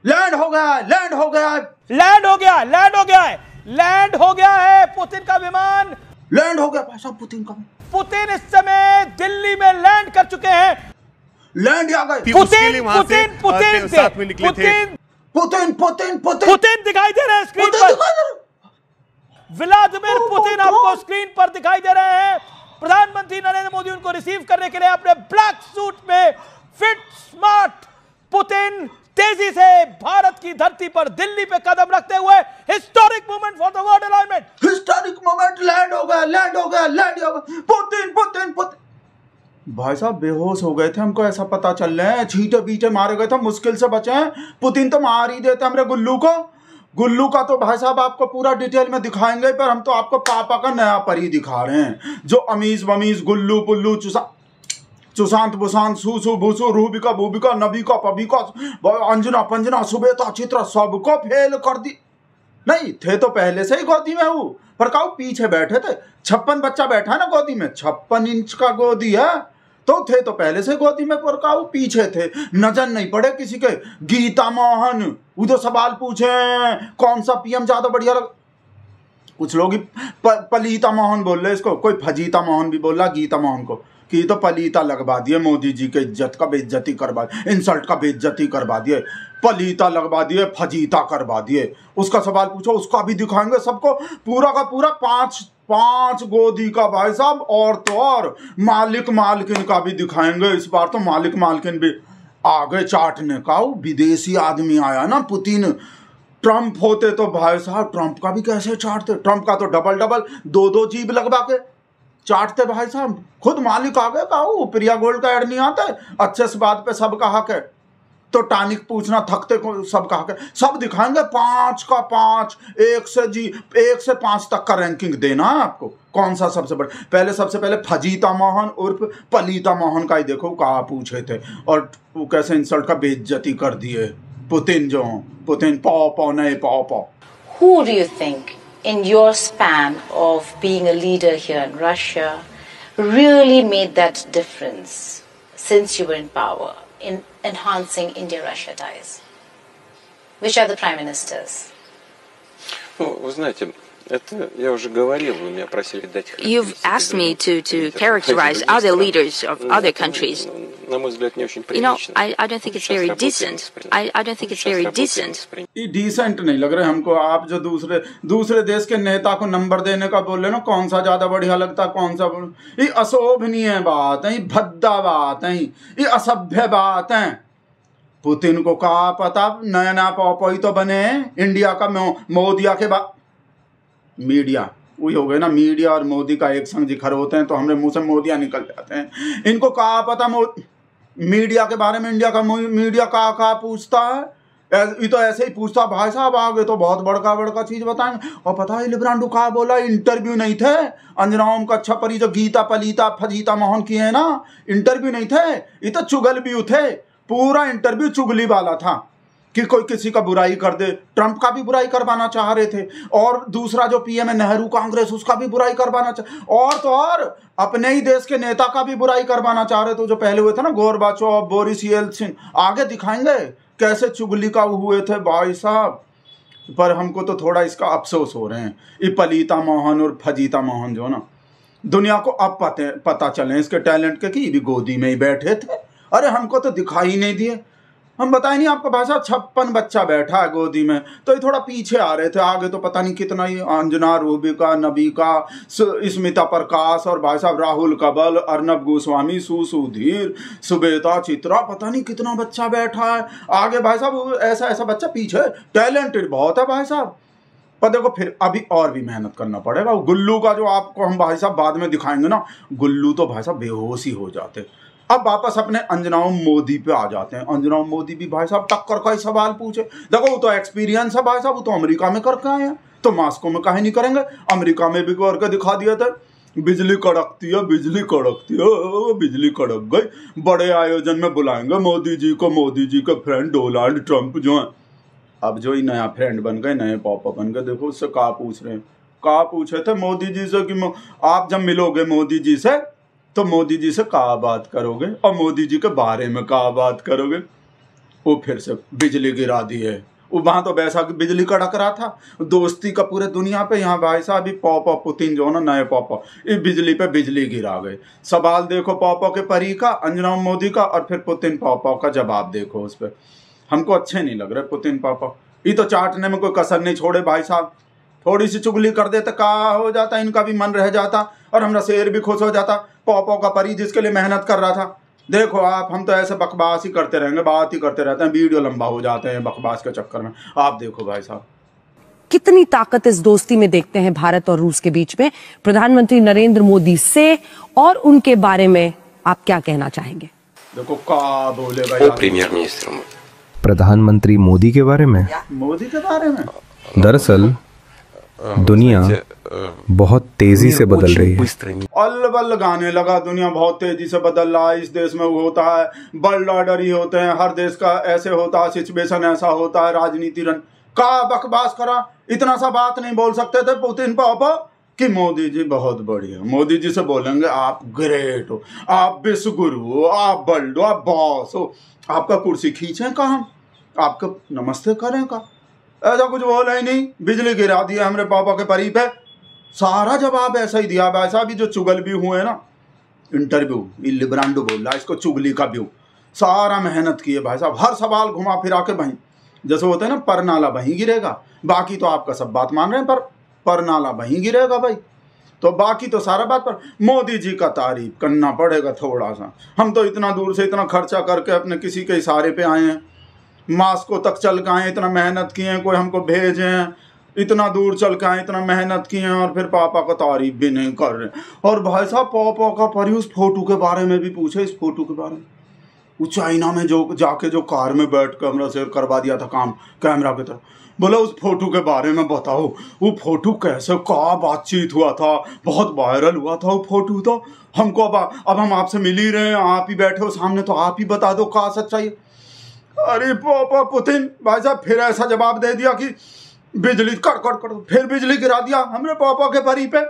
Land हो गया है, लैंड हो गया है, लैंड हो गया, लैंड हो गया है, लैंड हो गया है पुतिन का विमान, लैंड हो गया भाई साहब पुतिन का। पुतिन इस समय दिल्ली में लैंड कर चुके हैं। लैंड आ गए। पुतिन पुतिन पुतिन साथ में निकले थे। पुतिन पुतिन पुतिन पुतिन दिखाई दे रहे हैं स्क्रीन पर। व्लादिमीर पुतिन आपको स्क्रीन पर दिखाई दे रहे हैं। प्रधानमंत्री नरेंद्र मोदी उनको रिसीव करने के लिए अपने ब्लैक सूट में फिट स्मार्ट पुतिन तेजी से भारत की धरती पर दिल्ली पे कदम रखते हुए historic moment for the world alignment, historic moment, land हो गया, लैंड हो गया, लैंड हो गया। पुतिन पुतिन पुतिन भाई साहब बेहोश हो गए थे, हमको ऐसा पता चल रहा है, छींटे बीटे मारे गए थे, मुश्किल से बचे हैं। पुतिन तो मार ही देते हमरे गुल्लू को। गुल्लू का तो भाई साहब आपको पूरा डिटेल में दिखाएंगे, पर हम तो आपको पापा का नया परी दिखा रहे हैं, जो अमीज वमीज गुल्लू पुल्लू सुशांत बुशांत सुसु भूसु रूबिका भूबिका नबिका पबिका अंजना पंजना सुबेता चित्रा सबको फेल कर दी। नहीं थे तो पहले से ही गोदी में हूँ, पर काऊ पीछे बैठे थे। 56 बच्चा बैठा है ना गोदी में, 56 इंच का गोदी है, तो थे तो पहले से गोदी में, पर काऊ पीछे थे, नजर नहीं पड़े किसी के। गीता मोहन उधर सवाल पूछे कौन सा पीएम ज्यादा बढ़िया लग, कुछ लोग पलीता मोहन बोल रहे इसको, कोई फजीता मोहन भी बोल रहा गीता मोहन को, कि तो पलीता लगवा दिए, मोदी जी के इज्जत का बेइज्जती करवा, इंसल्ट का बेइज्जती करवा दिए, पलीता लगवा दिए, फजीता करवा दिए। उसका सवाल पूछो, उसका भी दिखाएंगे सबको, पूरा का पूरा पांच गोदी का भाई साहब, और तो और मालिक मालकिन का भी दिखाएंगे। इस बार तो मालिक मालकिन भी आगे चाटने का, विदेशी आदमी आया ना पुतिन। ट्रंप होते तो भाई साहब ट्रंप का भी कैसे चाटते, ट्रंप का तो डबल दो जीभ लगवा के चाटते भाई साहब। खुद मालिक आ गए का, प्रिया गोल्ड का ऐड नहीं आता है, अच्छे से बात पे सबका हक है, तो टानिक पूछना थकते को सबका हक है। सब दिखाएंगे 5 का 5, 1 से 5 तक का रैंकिंग देना है आपको, कौन सा सबसे बड़ा। पहले सबसे पहले फजीता मोहन उर्फ पलीता मोहन का ही देखो कहा पूछे थे, और वो कैसे इंसल्ट का बेइज्जती कर दिए। पुतिन जो पुतिन पाव नहीं पाव। Who do you think in your span of being a leader here in Russia really made that difference since you were in power in enhancing India-Russia ties? Which are the prime ministers? Ну, вы знаете, это я уже говорил, вы меня просили дать. You've asked me to characterize other leaders of other countries. На мой взгляд, не очень You know, прилично. I don't think it's very decent. I don't think it's very decent. ये decent नहीं लग रहा है हमको। आप जो दूसरे देश के नेता को नंबर देने का बोल रहे ना, कौन सा ज्यादा बढ़िया लगता, कौन सा, ये अशोभनीय बात है, ये भद्दा बात है, ये असभ्य बात है। पुतिन को कहा पता, नया पॉपई तो बने इंडिया का मोदिया के बाद मीडिया वही हो गए ना, मीडिया और मोदी का एक संग जिक्र होते हैं तो हमारे मुंह से मोदिया निकल जाते हैं। इनको कहा पता मीडिया के बारे में, इंडिया का मीडिया कहा पूछता है, ये तो ऐसे ही पूछता भाई साहब, आगे तो बहुत बड़का चीज बताएंगे। और पता है लिब्रांडो कहा बोला, इंटरव्यू नहीं थे अंजना ओम कच्छा परी जो गीता पलीता फजीता मोहन की है ना, इंटरव्यू नहीं थे, ये तो चुगल भी थे। पूरा इंटरव्यू चुगली वाला था कि कोई किसी का बुराई कर दे। ट्रंप का भी बुराई करवाना चाह रहे थे, और दूसरा जो पीएम है नेहरू कांग्रेस, उसका भी बुराई करवाना चाह, और तो और अपने ही देश के नेता का भी बुराई करवाना चाह रहे थे, जो पहले हुए थे ना गोरबाचोव, बोरिस येल्सिन। आगे दिखाएंगे कैसे चुगली का हुए थे भाई साहब। पर हमको तो थोड़ा इसका अफसोस हो रहे हैं, ये पलीता मोहन और फजीता मोहन जो ना, दुनिया को अब पता चले इसके टैलेंट के, कि भी गोदी में ही बैठे थे। अरे हमको तो दिखाई नहीं दिए, हम बताए नहीं आपको भाई साहब। 56 बच्चा बैठा है गोदी में, तो ये थोड़ा पीछे आ रहे थे, आगे तो पता नहीं कितना ही, अंजना रूबिका नबिका स्मिता प्रकाश और भाई साहब राहुल कबल, अर्नब गोस्वामी, सुधीर सुबेता चित्रा, पता नहीं कितना बच्चा बैठा है आगे भाई साहब। ऐसा बच्चा पीछे, टैलेंटेड बहुत है भाई साहब। पर देखो फिर अभी और भी मेहनत करना पड़ेगा। गुल्लू का जो आपको हम भाई साहब बाद में दिखाएंगे ना, गुल्लू तो भाई साहब बेहोश ही हो जाते। अब वापस अपने अंजनाओं मोदी पे आ जाते हैं। अंजनाओं मोदी भी भाई साहब टक्कर का ही सवाल पूछे। देखो वो तो एक्सपीरियंस है भाई साहब, वो तो अमेरिका में करके आए हैं, तो मास्को में काहे नहीं करेंगे। अमेरिका में भी करके दिखा दिया था, बिजली कड़कती है, बिजली कड़कती है, बिजली कड़क गई। बड़े आयोजन में बुलाएंगे मोदी जी को, मोदी जी के फ्रेंड डोनाल्ड ट्रंप जो है, अब जो ही नया फ्रेंड बन गए, नए पापा बन गए। देखो उससे कहा पूछ रहे हैं, कहा पूछे थे मोदी जी से कि आप जब मिलोगे मोदी जी से तो मोदी जी से कहा बात करोगे, और मोदी जी के बारे में कहा बात करोगे। वो फिर से बिजली गिरा दी है। वहाँ तो वैसा बिजली कड़क रहा था, दोस्ती का पूरे दुनिया पे। यहाँ भाई साहब अभी पॉपो पुतिन जो है ना, नए पॉपो, ये बिजली पे बिजली गिरा गए। सवाल देखो पॉपो के परी का, अंजना मोदी का, और फिर पुतिन पॉपो का जवाब देखो उस पर। हमको अच्छे नहीं लग रहे पुतिन पॉपो, ये तो चाटने में कोई कसर नहीं छोड़े भाई साहब। थोड़ी सी चुगली कर देते का हो जाता, इनका भी मन रह जाता और हमारा शेर भी खुश हो जाता। पॉपो का परी जिसके लिए मेहनत कर रहा था। देखो आप, हम तो ऐसे बकवास ही करते रहेंगे, बात ही करते रहते हैं, वीडियो लंबा हो जाते हैं बकवास के चक्कर में। आप देखो भाई साहब, कितनी ताकत इस दोस्ती में देखते हैं भारत और रूस के बीच में। प्रधानमंत्री नरेंद्र मोदी से और उनके बारे में आप क्या कहना चाहेंगे? देखो का बोले भाई प्रीमियर मिनिस्टर प्रधानमंत्री मोदी के बारे में। मोदी के बारे में दरअसल दुनिया बहुत तेजी से बदल रही है। अल्ल बल्ल गाने लगा, दुनिया बहुत तेजी से बदल रहा है। इस देश में वो होता है, वर्ल्ड ऑर्डर ही होते हैं, हर देश का ऐसे होता है, सिचुएशन ऐसा होता है, राजनीति रन का बकवास करा। इतना सा बात नहीं बोल सकते थे पुतिन पापा कि मोदी जी बहुत बढ़िया। मोदी जी से बोलेंगे आप ग्रेट हो, आप विश्व गुरु हो, आप बल्ड हो, आप बॉस हो, आपका कुर्सी खींचें का, हम आपका नमस्ते करें का, ऐसा कुछ बोला ही नहीं। बिजली गिरा दिया हमरे पापा के परी पे, सारा जवाब ऐसा ही दिया भाई साहब। जो चुगल भी हुए ना, इंटरव्यू लिब्रांडो बोल रहा है इसको चुगली का व्यू, सारा मेहनत किए भाई साहब। हर सवाल घुमा फिरा के वहीं, जैसे होता है ना पर नाला वहीं गिरेगा, बाकी तो आपका सब बात मान रहे हैं, पर नाला वहीं गिरेगा भाई। तो बाकी तो सारा बात पर मोदी जी का तारीफ करना पड़ेगा थोड़ा सा। हम तो इतना दूर से इतना खर्चा करके अपने किसी के इशारे पे आए हैं, मास्को तक चल के आए, इतना मेहनत किए हैं, कोई हमको भेजे हैं, इतना दूर चल के आए, इतना मेहनत किए हैं, और फिर पापा का तारीफ भी नहीं कर रहे। और भाई साहब पापा का परी उस फोटो के बारे में भी पूछे, इस फोटो के बारे में। वो चाइना में जो जाके जो कार में बैठ के हमरा से करवा दिया था काम कैमरा की तरफ, बोला उस फोटो के बारे में बताओ, वो फोटो कैसे का बातचीत हुआ था, बहुत वायरल हुआ था वो फोटो। तो हमको अब हम आपसे मिल ही रहे हैं, आप ही बैठे हो सामने, तो आप ही बता दो का सच्चाई। अरे पापा पुतिन भाई साहब फिर ऐसा जवाब दे दिया कि बिजली कर फिर बिजली गिरा दिया हमरे पापा के परी पे।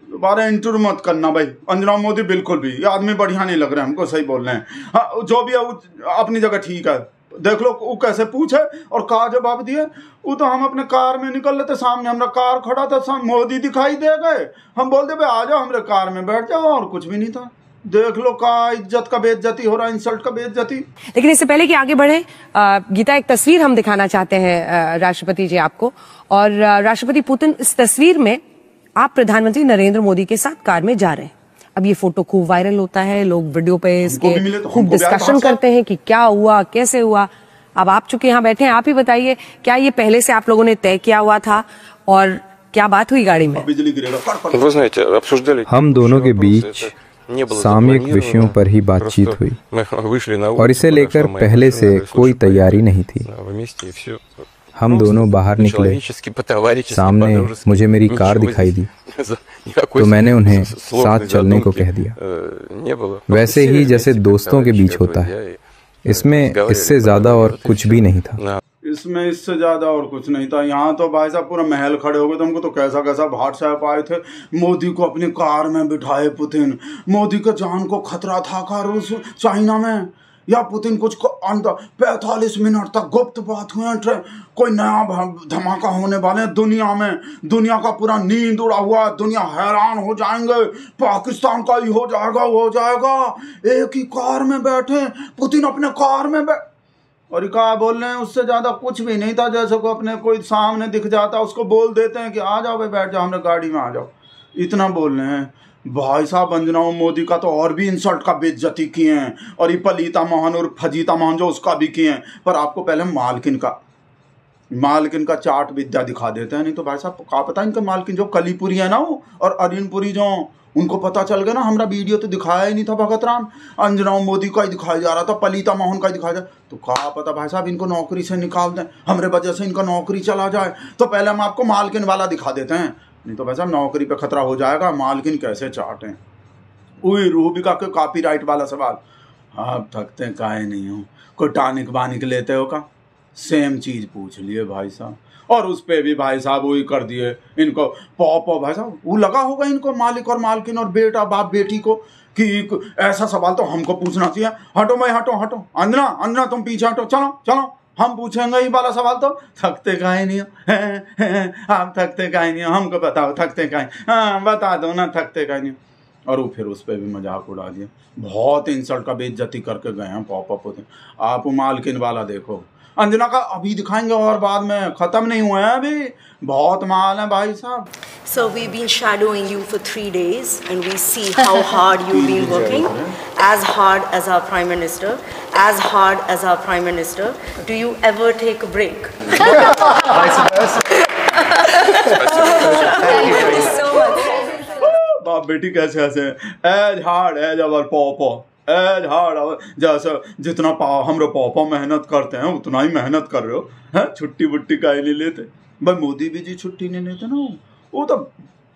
दोबारा इंटरव्यू मत करना भाई, अंजना मोदी बिल्कुल भी, ये आदमी बढ़िया नहीं लग रहा है हमको, सही बोल रहे हैं। हाँ जो भी है वो अपनी जगह ठीक है, देख लो वो कैसे पूछे और का जवाब दिए। वो तो हम अपने कार में निकल रहे थे, सामने हमारा कार खड़ा था, मोदी दिखाई दे गए, हम बोलते भाई आ जाओ हमारे कार में बैठ जाओ, और कुछ भी नहीं था। देख लो का इज्जत का बेइज्जती हो रहा है, इंसल्ट का बेइज्जती। लेकिन इससे पहले कि आगे बढ़े गीता, एक तस्वीर हम दिखाना चाहते हैं राष्ट्रपति जी आपको। और राष्ट्रपति पुतिन, इस तस्वीर में आप प्रधानमंत्री नरेंद्र मोदी के साथ कार में जा रहे हैं। अब ये फोटो खूब वायरल होता है, लोग वीडियो पे इसके खूब डिस्कशन करते हैं कि क्या हुआ, कैसे हुआ। अब आप चूंकि यहाँ बैठे हैं, आप ही बताइए, क्या ये पहले से आप लोगों ने तय किया हुआ था और क्या बात हुई गाड़ी में? हम दोनों के बीच सामयिक विषयों पर ही बातचीत हुई और इसे लेकर पहले से कोई तैयारी नहीं थी। हम दोनों बाहर निकले, सामने मुझे मेरी कार दिखाई दी, तो मैंने उन्हें साथ चलने को कह दिया, वैसे ही जैसे दोस्तों के बीच होता है। इसमें इससे ज्यादा और कुछ भी नहीं था। इसमें इससे ज्यादा और कुछ नहीं था। यहाँ तो भाई साहब पूरा महल खड़े हो गए थे, हमको तो कैसा कैसा व्हाट्सएप आए थे। मोदी को अपनी कार में बिठाए पुतिन, मोदी के जान को खतरा था का रूस चाइना में, या पुतिन कुछ 45 मिनट तक गुप्त बात हुए, कोई नया धमाका होने वाले हैं दुनिया में, दुनिया का पूरा नींद उड़ा हुआ है, दुनिया हैरान हो जाएंगे, पाकिस्तान का ही हो जाएगा, वो हो जाएगा। एक ही कार में बैठे पुतिन, अपने कार में और क्या बोल रहे हैं, उससे ज्यादा कुछ भी नहीं था। जैसे को अपने कोई सामने दिख जाता उसको बोल देते हैं कि आ जाओ भाई, बैठ जाओ हमारे गाड़ी में आ जाओ, इतना बोल रहे हैं। भाई साहब अंजना मोदी का तो और भी इंसल्ट का बेइज्जती किए हैं, और ये पलीता मोहन और फजीता मोहन जो उसका भी किए हैं। पर आपको पहले मालकिन का चाट विद्या दिखा देते हैं, नहीं तो भाई साहब क्या पता इनका मालकिन जो कलीपुरी है ना वो, और अरिनपुरी जो, उनको पता चल गया ना। हमारा वीडियो तो दिखाया ही नहीं था भगत राम, अंजना मोदी का ही दिखाया जा रहा था, पलीता मोहन का ही दिखाया जा, तो क्या पता भाई साहब इनको नौकरी से निकाल दें, हमारे वजह से इनका नौकरी चला जाए। तो पहले हम आपको मालकिन वाला दिखा देते हैं, नहीं तो भाई साहब नौकरी पे खतरा हो जाएगा। मालकिन कैसे चाटें। वही रूबिका के कॉपीराइट वाला सवाल, आप थकते काहे नहीं हो, कोई टानिक बानिक लेते हो का, सेम चीज पूछ लिए भाई साहब। और उस पे भी भाई साहब वही कर दिए इनको पॉपो। भाई साहब वो लगा होगा इनको मालिक और मालकिन और बेटा बाप बेटी को कि ऐसा सवाल तो हमको पूछना चाहिए। हटो भाई, हटो हटो, अंजना अंजना तुम पीछे हटो, चलो चलो, हम पूछेंगे ये वाला सवाल तो थकते काहे नहीं हो? आप थकते काहे नहीं हो? हमको बताओ थकते काहे? हाँ बता दो ना, थकते काहे नहीं हो? और वो फिर उस पर भी मजाक उड़ा दिया, बहुत इंसल्ट का बेइज्जती करके गए हैं पॉपअप होते। आप मालकिन वाला देखो, अंजना का अभी दिखाएंगे और बाद में, खत्म नहीं हुए हैं अभी, बहुत माल है भाई साहब। So we've been shadowing you for 3 days and we see how hard you've been working, as hard as our Prime Minister, as hard as our Prime Minister. Do you ever take a break? बाप बेटी कैसे ऐसे as hard as our पॉपो, as hard our, जैसे जितना हमरे पॉपो मेहनत करते हैं उतना ही मेहनत कर रहे हो हैं। छुट्टी बुट्टी काहे नहीं लेते भाई? मोदी भी जी छुट्टी नहीं लेते ना, वो तो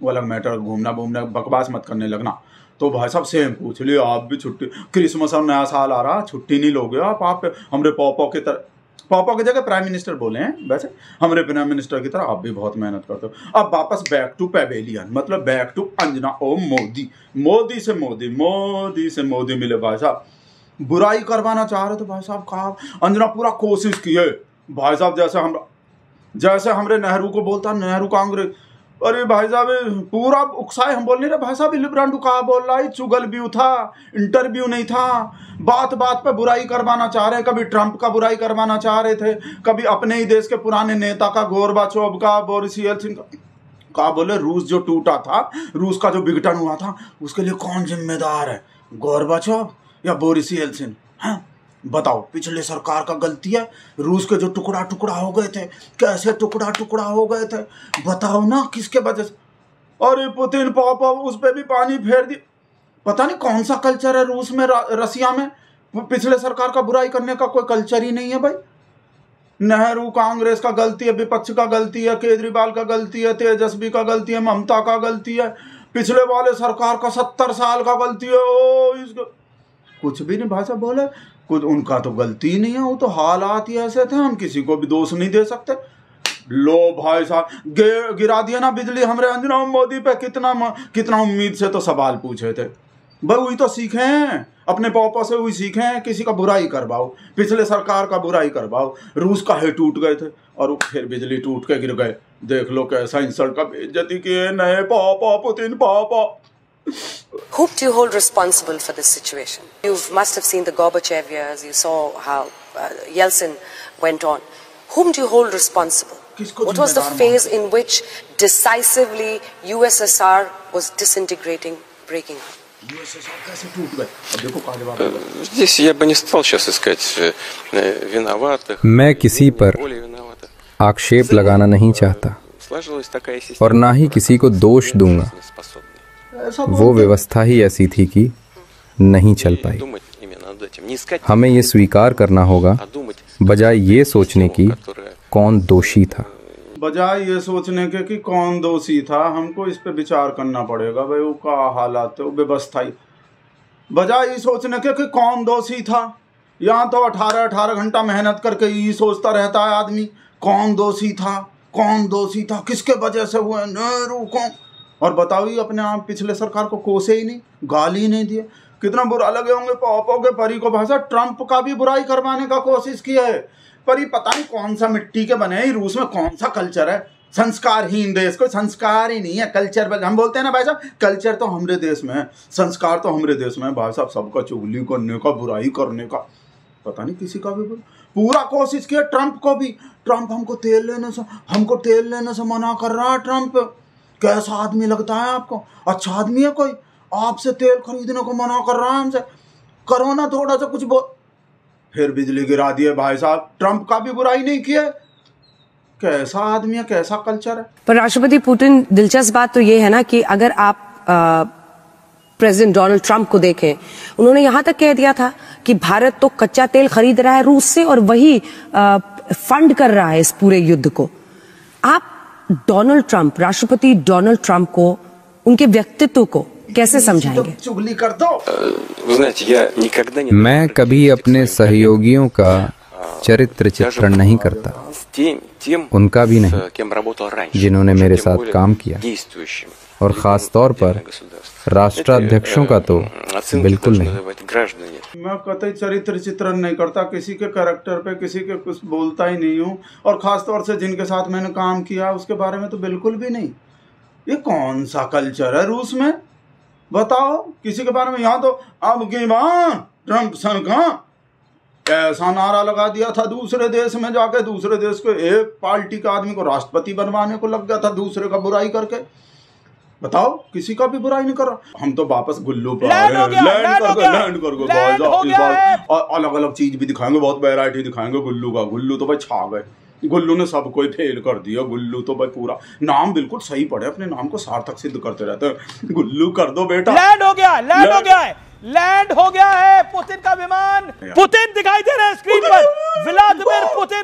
वो अलग मैटर, घूमना घूमना बकवास मत करने लगना। तो भाई साहब सेम पूछ लियो, आप भी छुट्टी, क्रिसमस और नया साल आ रहा, छुट्टी नहीं लोगे आप हमरे पॉपो की तरह, पॉपो की जगह प्राइम मिनिस्टर बोले हैं वैसे, हमरे प्राइम मिनिस्टर की तरह आप भी बहुत मेहनत करते हो। अब वापस बैक टू पेवेलियन, मतलब बैक टू अंजना ओ मोदी, मोदी से मोदी, मोदी से मोदी मिले भाई साहब। बुराई करवाना चाह रहे थे भाई साहब, कहा अंजना पूरा कोशिश किए भाई साहब, जैसे हमरे नेहरू को बोलता, नेहरू कांग्रेस, अरे भाई साहब पूरा उकसाए, हम बोल नहीं रहे भाई साहब इलिब्रांडू कहा बोल रहा है, चुगल व्यू था, इंटरव्यू नहीं था, बात बात पे बुराई करवाना चाह रहे, कभी ट्रंप का बुराई करवाना चाह रहे थे, कभी अपने ही देश के पुराने नेता का, गोरबाचोव का, बोरिस येल्सिन का बोले रूस जो टूटा था, रूस का जो विघटन हुआ था उसके लिए कौन जिम्मेदार है, गोरबाचोव या बोरिस येल्सिन? हाँ बताओ, पिछले सरकार का गलती है, रूस के जो टुकड़ा टुकड़ा हो गए थे, कैसे टुकड़ा टुकड़ा हो गए थे बताओ ना, किसके वजह से? अरे पुतिन पापा उस पर भी पानी फेर दी, पता नहीं कौन सा कल्चर है रूस में, रसिया में पिछले सरकार का बुराई करने का कोई कल्चर ही नहीं है भाई। नेहरू कांग्रेस का गलती है, विपक्ष का गलती है, केजरीवाल का गलती है, तेजस्वी का गलती है, ममता का गलती है, पिछले वाले सरकार का 70 साल का गलती है। ओ इसको कुछ भी नहीं भाई साहब बोले, कुछ उनका तो गलती ही नहीं है, वो तो हालात ही ऐसे थे, हम किसी को भी दोष नहीं दे सकते। लो भाई साहब गिरा दिया ना बिजली हमरे अंजना मोदी पे, कितना उम्मीद से तो सवाल पूछे थे भाई, वही तो सीखे हैं अपने पापा से, वही सीखे हैं, किसी का बुराई करवाओ, पिछले सरकार का बुराई करवाओ, रूस का है टूट गए थे और फिर बिजली टूट के गिर गए, देख लो कैसा इंसल्ट का बेइज्जती किए नए पापा पुतिन पापा। Whom do you hold responsible for this situation? You must have seen the Gorbachev years. You saw how Yeltsin went on. Whom do you hold responsible? What was the phase in which decisively USSR was disintegrating, breaking up? Здесь я бы не стал сейчас искать виноватых. मैं किसी पर आक्षेप लगाना नहीं चाहता और ना ही किसी को दोष दूंगा, वो व्यवस्था ही ऐसी थी कि नहीं चल पाई। हमें ये स्वीकार करना होगा, बजाय ये सोचने की कौन दोषी था। बजाय ये सोचने के कि कौन दोषी था, हमको इस पे विचार करना पड़ेगा भाई, वो का हालात है, वो व्यवस्था ही, बजाय ये सोचने के कि कौन दोषी था। यहाँ तो 18 घंटा मेहनत करके ये सोचता रहता है आदमी, कौन दोषी था, कौन दोषी था, किसके वजह से हुए, नेहरू कौन, और बताओ ये अपने आप पिछले सरकार को कोसे ही नहीं, गाली ही नहीं दिए, कितना बुरा लगे होंगे पापा के परी को भाषा। ट्रंप का भी बुराई करवाने का कोशिश किया है, पर ये पता नहीं कौन सा मिट्टी के बने हैं, रूस में कौन सा कल्चर है, संस्कारहीन देश, कोई संस्कार ही नहीं है, कल्चर हम बोलते हैं ना भाई साहब, कल्चर तो हमारे देश में है, संस्कार तो हमारे देश में है भाई साहब, सबका चुगली करने का, बुराई करने का, पता नहीं किसी का भी पूरा कोशिश किया। ट्रंप को भी, ट्रंप हमको तेल लेने से मना कर रहा है। ट्रंप कैसा आदमी लगता है आपको? अच्छा आदमी है कोई? आपसे तेल खरीदने को मना कर रहा है हमसे, करो ना थोड़ा सा कुछ फिर बिजली गिरा दिए भाई साहब। ट्रंप का भी बुराई नहीं किया, कैसा आदमी है, कैसा कल्चर है। पर राष्ट्रपति पुतिन, दिलचस्प बात तो ये है ना कि अगर आप प्रेसिडेंट डोनाल्ड ट्रंप को देखें, उन्होंने यहां तक कह दिया था कि भारत तो कच्चा तेल खरीद रहा है रूस से और वही फंड कर रहा है इस पूरे युद्ध को। आप डोनाल्ड ट्रंप, राष्ट्रपति डोनाल्ड ट्रंप को, उनके व्यक्तित्व को कैसे समझाएंगे? चुगली कर दो। मैं कभी अपने सहयोगियों का चरित्र चित्रण नहीं करता, उनका भी नहीं जिन्होंने मेरे साथ काम किया, और ख़ास तौर पर राष्ट्राध्यक्षों का तो बिल्कुल नहीं। मैं कतई चरित्र चित्रण नहीं करता, किसी के कैरेक्टर पे किसी के कुछ बोलता ही नहीं हूँ, और ख़ास तौर से जिनके साथ मैंने काम किया उसके बारे में तो बिल्कुल भी नहीं। ये कौन सा कल्चर है रूस में, बताओ किसी के बारे में। यहाँ तो अब की बार ट्रंप सन का ऐसा नारा लगा दिया था दूसरे देश में जाके, दूसरे देश के एक पार्टी के आदमी को राष्ट्रपति बनवाने को लग गया था दूसरे का बुराई करके। बताओ किसी का भी बुराई नहीं कर रहा। हम तो वापस गुल्लू पर लैंड करके अलग अलग चीज भी दिखाएंगे, बहुत वैरायटी दिखाएंगे गुल्लू का। गुल्लू तो भाई छा गए, गुल्लू ने सब कोई फेल कर दिया। गुल्लू तो भाई पूरा नाम बिल्कुल सही पड़े, अपने नाम को सार्थक सिद्ध करते रहते हैं। गुल्लू कर दो बेटा। लैंड हो गया, लैंड हो गया है, लैंड हो गया है पुतिन का विमान। पुतिन दिखाई दे रहे हैं स्क्रीन पर, व्लादिमीर पुतिन।